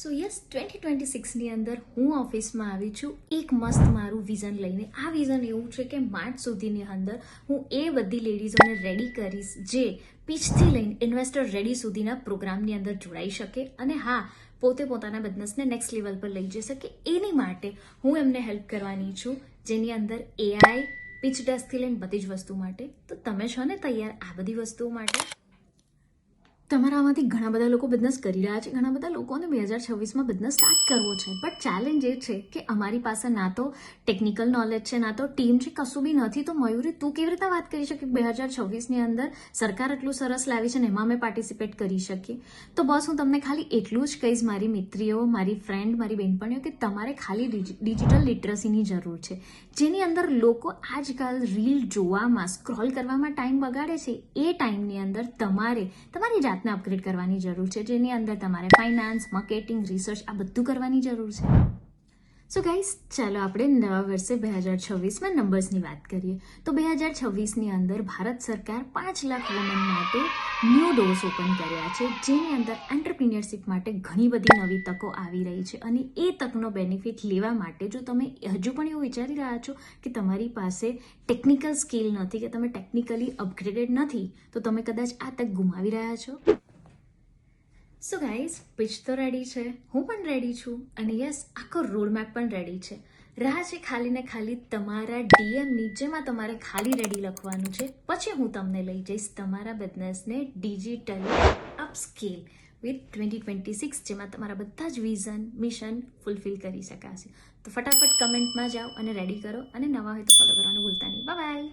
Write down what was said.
સો yes 2026ની અંદર હું ઓફિસમાં આવી છું એક મસ્ત મારું વિઝન લઈને. આ વિઝન એવું છે કે માર્ચ સુધીની અંદર હું એ બધી લેડીઝોને રેડી કરીશ જે પીચથી લઈને ઇન્વેસ્ટર રેડી સુધીના પ્રોગ્રામની અંદર જોડાઈ શકે અને હા પોતે પોતાના બિઝનેસને નેક્સ્ટ લેવલ પર લઈ જઈ શકે. એની માટે હું એમને હેલ્પ કરવાની છું, જેની અંદર એઆઈ પીચ ડેસ્કથી લઈને બધી જ વસ્તુ માટે. તો તમે છો ને તૈયાર આ બધી વસ્તુઓ માટે? તમારામાંથી ઘણા બધા લોકો બિઝનેસ કરી રહ્યા છે, ઘણા બધા લોકોને 2026માં બિઝનેસ સ્ટાર્ટ કરવો છે, બટ ચેલેન્જ એ છે કે અમારી પાસે ના તો ટેકનિકલ નોલેજ છે, ના તો ટીમ છે, કશું બી નથી. તો મયુરી, તું કેવી રીતે વાત કરી શકે 2026ની અંદર સરકાર એટલું સરસ લાવી છે ને એમાં અમે પાર્ટિસિપેટ કરી શકીએ? તો બસ હું તમને ખાલી એટલું જ કહીશ, મારી મિત્રીઓ, મારી ફ્રેન્ડ, મારી બહેનપણીઓ, કે તમારે ખાલી ડિજિટલ લિટરસીની જરૂર છે, જેની અંદર લોકો આજકાલ રીલ જોવામાં, સ્ક્રોલ કરવામાં ટાઈમ બગાડે છે. એ ટાઈમની અંદર તમારે તમારી જાતને અપગ્રેડ કરવાની જરૂર છે, જેની અંદર તમારે ફાઇનાન્સ, માર્કેટિંગ, રિસર્ચ આ બધું કરવાની જરૂર છે. સો ગાઈસ, ચાલો આપણે નવા વર્ષે 2026માં નંબર્સની વાત કરીએ. તો 2026ની અંદર ભારત સરકાર 5 લાખ વુમન માટે ન્યૂ ડોર્સ ઓપન કર્યા છે, જેની અંદર એન્ટરપ્રિન્યોરશિપ માટે ઘણી બધી નવી તકો આવી રહી છે. અને એ તકનો બેનિફિટ લેવા માટે જો તમે હજુ પણ એવું વિચારી રહ્યા છો કે તમારી પાસે ટેકનિકલ સ્કિલ નથી, કે તમે ટેકનિકલી અપગ્રેડેડ નથી, તો તમે કદાચ આ તક ગુમાવી રહ્યા છો. સો ગાઈઝ, પિચ તો રેડી છે, હું પણ રેડી છું, અને યસ, આખો રોડમેપ પણ રેડી છે. રાહ છે ખાલી ને ખાલી તમારા ડીએમની, જેમાં તમારે ખાલી રેડી લખવાનું છે. પછી હું તમને લઈ જઈશ તમારા બિઝનેસને ડિજિટલી અપસ્કેલ વિથ 2026, જેમાં તમારા બધા જ વિઝન, મિશન ફૂલફિલ કરી શકાશે. તો ફટાફટ કમેન્ટમાં જાઓ અને રેડી કરો, અને નવા હોય તો ફોલો કરવાનું ભૂલતા નહીં. Bye bye.